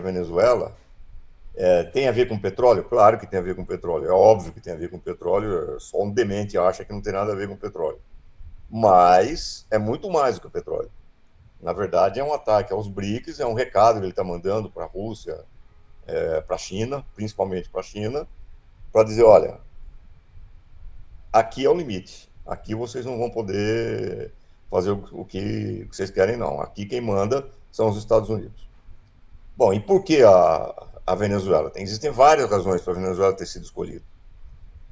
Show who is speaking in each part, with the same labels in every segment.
Speaker 1: Venezuela tem a ver com petróleo? Claro que tem a ver com petróleo. É óbvio que tem a ver com petróleo. Só um demente acha que não tem nada a ver com petróleo. Mas é muito mais do que o petróleo. Na verdade, é um ataque aos BRICS, é um recado que ele está mandando para a Rússia, para a China, principalmente para a China, para dizer: olha, aqui é o limite. Aqui vocês não vão poder fazer o que vocês querem, não. Aqui quem manda são os Estados Unidos. Bom, e por que a Venezuela? Existem várias razões para a Venezuela ter sido escolhida.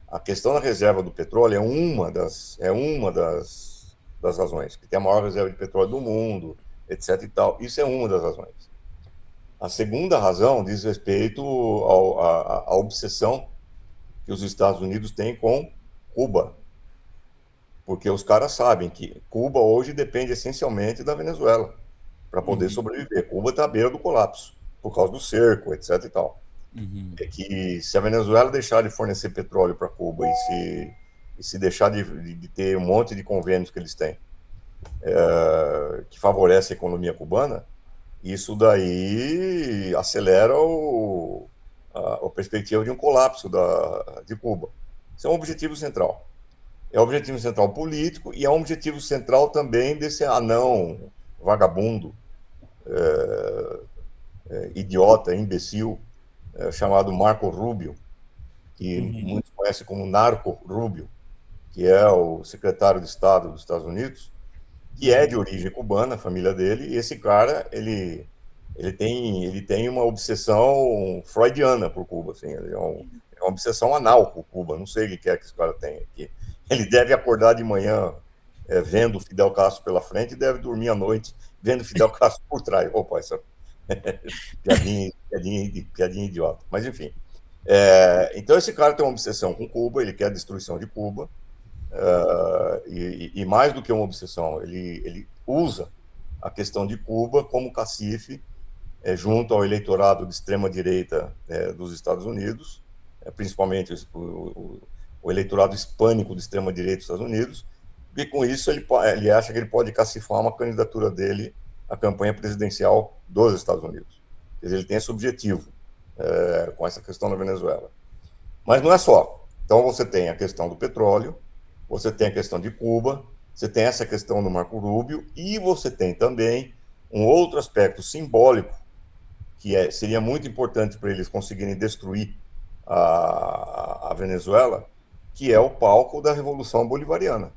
Speaker 1: A questão da reserva do petróleo é uma das razões, que tem a maior reserva de petróleo do mundo, etc. e tal. Isso é uma das razões. A segunda razão diz respeito à obsessão que os Estados Unidos têm com Cuba, porque os caras sabem que Cuba hoje depende essencialmente da Venezuela para poder
Speaker 2: Uhum,
Speaker 1: sobreviver. Cuba está à beira do colapso por causa do cerco, etc. e tal.
Speaker 2: uhum,
Speaker 1: É que se a Venezuela deixar de fornecer petróleo para Cuba e se deixar de ter um monte de convênios que eles têm, que favorece a economia cubana, isso daí acelera a perspectiva de um colapso de Cuba. Isso é um objetivo central. É um objetivo central político e é um objetivo central também desse anão vagabundo, idiota, imbecil, chamado Marco Rubio, que
Speaker 2: uhum,
Speaker 1: muitos conhecem como Narco Rubio, que é o secretário de Estado dos Estados Unidos, que é
Speaker 2: uhum.
Speaker 1: de origem cubana, a família dele, e esse cara, ele tem uma obsessão freudiana por Cuba, assim, é uma obsessão anal por Cuba, não sei o que é que esse cara tem aqui. Ele deve acordar de manhã vendo Fidel Castro pela frente e deve dormir à noite vendo Fidel Castro por trás. Opa, essa piadinha idiota. Mas, enfim. Então, esse cara tem uma obsessão com Cuba, ele quer a destruição de Cuba, e mais do que uma obsessão, ele usa a questão de Cuba como cacife junto ao eleitorado de extrema-direita dos Estados Unidos, principalmente o eleitorado hispânico de extrema-direita dos Estados Unidos, e com isso ele acha que ele pode cacifar uma candidatura dele à campanha presidencial dos Estados Unidos. Quer dizer, ele tem esse objetivo com essa questão da Venezuela. Mas não é só. Então você tem a questão do petróleo, você tem a questão de Cuba, você tem essa questão do Marco Rubio e você tem também um outro aspecto simbólico que seria muito importante para eles conseguirem destruir a Venezuela, que é o palco da Revolução Bolivariana.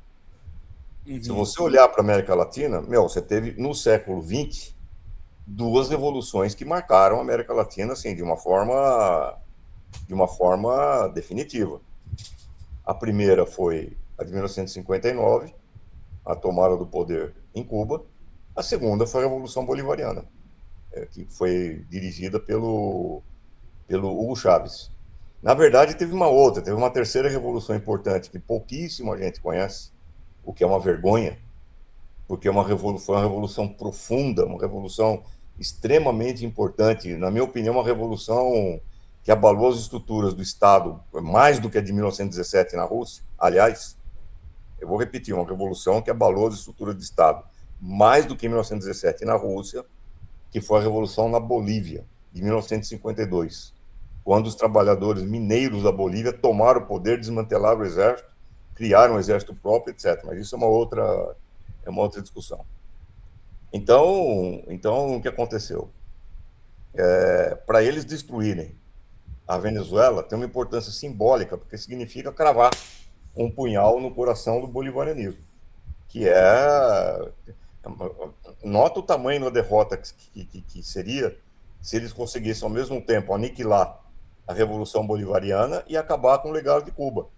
Speaker 1: Se
Speaker 2: Uhum.
Speaker 1: você olhar para a América Latina, você teve no século XX duas revoluções que marcaram a América Latina assim de uma forma definitiva. A primeira foi a de 1959, a tomada do poder em Cuba. A segunda foi a Revolução Bolivariana, que foi dirigida pelo Hugo Chávez. Na verdade, teve uma terceira revolução importante que pouquíssima gente conhece, o que é uma vergonha, porque foi uma revolução profunda, uma revolução extremamente importante. Na minha opinião, uma revolução que abalou as estruturas do Estado mais do que a de 1917 na Rússia. Aliás, eu vou repetir, uma revolução que abalou as estruturas do Estado mais do que em 1917 na Rússia, que foi a revolução na Bolívia, de 1952, quando os trabalhadores mineiros da Bolívia tomaram o poder, desmantelaram o exército, criaram um exército próprio, etc. Mas isso é uma outra discussão. Então, o que aconteceu? Para eles destruírem a Venezuela, tem uma importância simbólica, porque significa cravar um punhal no coração do bolivarianismo, que é. Nota o tamanho da derrota que seria se eles conseguissem, ao mesmo tempo, aniquilar a Revolução Bolivariana e acabar com o legado de Cuba.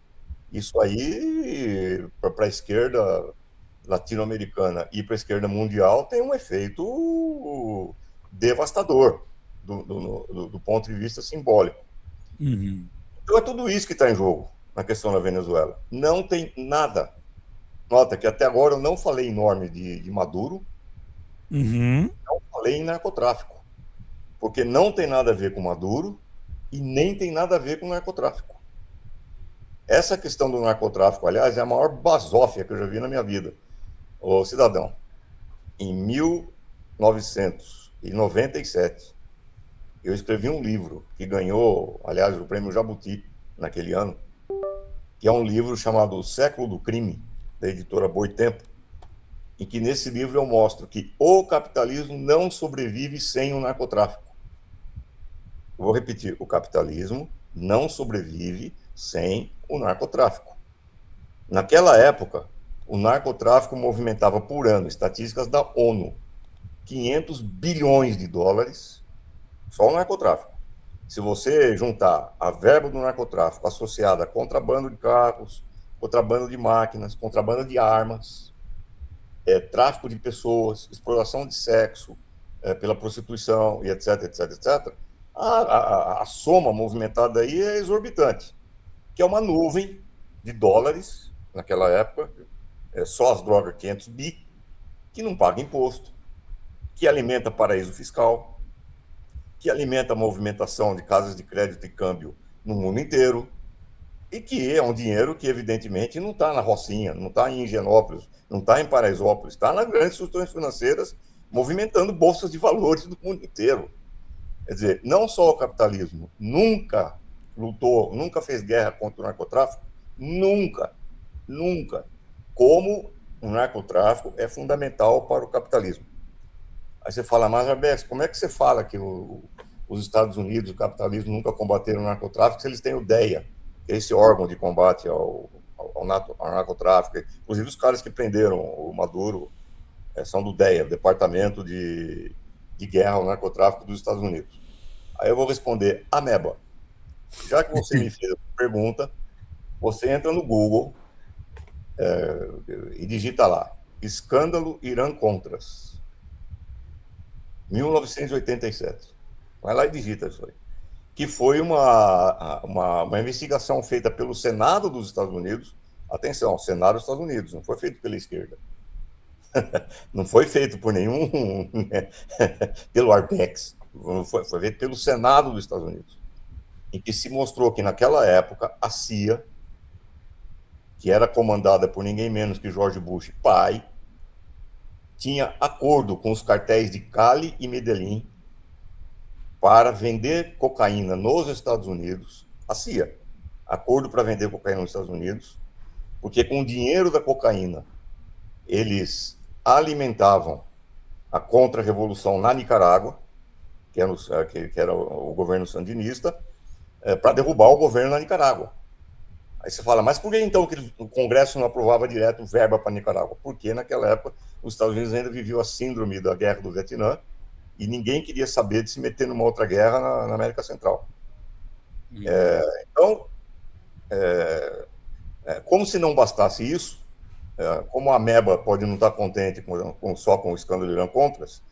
Speaker 1: Isso aí, para a esquerda latino-americana e para a esquerda mundial, tem um efeito devastador do ponto de vista simbólico.
Speaker 2: Uhum.
Speaker 1: Então, é tudo isso que está em jogo na questão da Venezuela. Não tem nada. Nota que até agora eu não falei em nome de Maduro,
Speaker 2: Uhum.
Speaker 1: não falei em narcotráfico, porque não tem nada a ver com Maduro e nem tem nada a ver com narcotráfico. Essa questão do narcotráfico, aliás, é a maior basófia que eu já vi na minha vida. Ô, cidadão, em 1997, eu escrevi um livro que ganhou, aliás, o prêmio Jabuti naquele ano, que é um livro chamado O Século do Crime, da editora Boitempo, em que nesse livro eu mostro que o capitalismo não sobrevive sem o narcotráfico. Eu vou repetir, o capitalismo não sobrevive sem o narcotráfico. Naquela época, o narcotráfico movimentava por ano, estatísticas da ONU, 500 bilhões de dólares, só o narcotráfico. Se você juntar a verba do narcotráfico associada a contrabando de carros, contrabando de máquinas, contrabando de armas, tráfico de pessoas, exploração de sexo pela prostituição e etc, etc, etc, a soma movimentada aí é exorbitante, que é uma nuvem de dólares, naquela época, só as drogas 500 bi, que não paga imposto, que alimenta paraíso fiscal, que alimenta a movimentação de casas de crédito e câmbio no mundo inteiro, e que é um dinheiro que, evidentemente, não está na Rocinha, não está em Higienópolis, não está em Paraisópolis, está nas grandes instituições financeiras movimentando bolsas de valores do mundo inteiro. Quer dizer, não só o capitalismo nunca lutou, nunca fez guerra contra o narcotráfico, nunca, nunca, como o narcotráfico é fundamental para o capitalismo. Aí você fala, mas Arbex, como é que você fala que os Estados Unidos, o capitalismo, nunca combateram o narcotráfico se eles têm o DEA, que é esse órgão de combate ao narcotráfico? Inclusive, os caras que prenderam o Maduro são do DEA, Departamento de Guerra ao Narcotráfico dos Estados Unidos. Aí eu vou responder, ameba. Já que você me fez a pergunta, você entra no Google e digita lá, escândalo Irã-Contras, 1987. Vai lá e digita isso aí. Que foi uma investigação feita pelo Senado dos Estados Unidos. Atenção, Senado dos Estados Unidos, não foi feito pela esquerda. Não foi feito por nenhum, pelo Arbex, foi feito pelo Senado dos Estados Unidos, em que se mostrou que naquela época a CIA, que era comandada por ninguém menos que George Bush pai, tinha acordo com os cartéis de Cali e Medellín para vender cocaína nos Estados Unidos, a CIA, acordo para vender cocaína nos Estados Unidos, porque com o dinheiro da cocaína eles alimentavam a contra-revolução na Nicarágua, que era o governo sandinista, para derrubar o governo na Nicarágua. Aí você fala, mas por que então que o Congresso não aprovava direto verba para a Nicarágua? Porque naquela época os Estados Unidos ainda viviam a síndrome da guerra do Vietnã e ninguém queria saber de se meter numa outra guerra na América Central. Então, como se não bastasse isso, como a Ameba pode não estar contente só com o escândalo de Irã-Contras,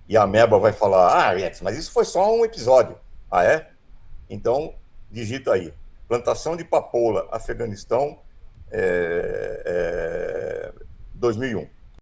Speaker 1: e a Ameba vai falar, mas isso foi só um episódio. Ah, é? Então, digita aí, plantação de papoula, Afeganistão, 2001.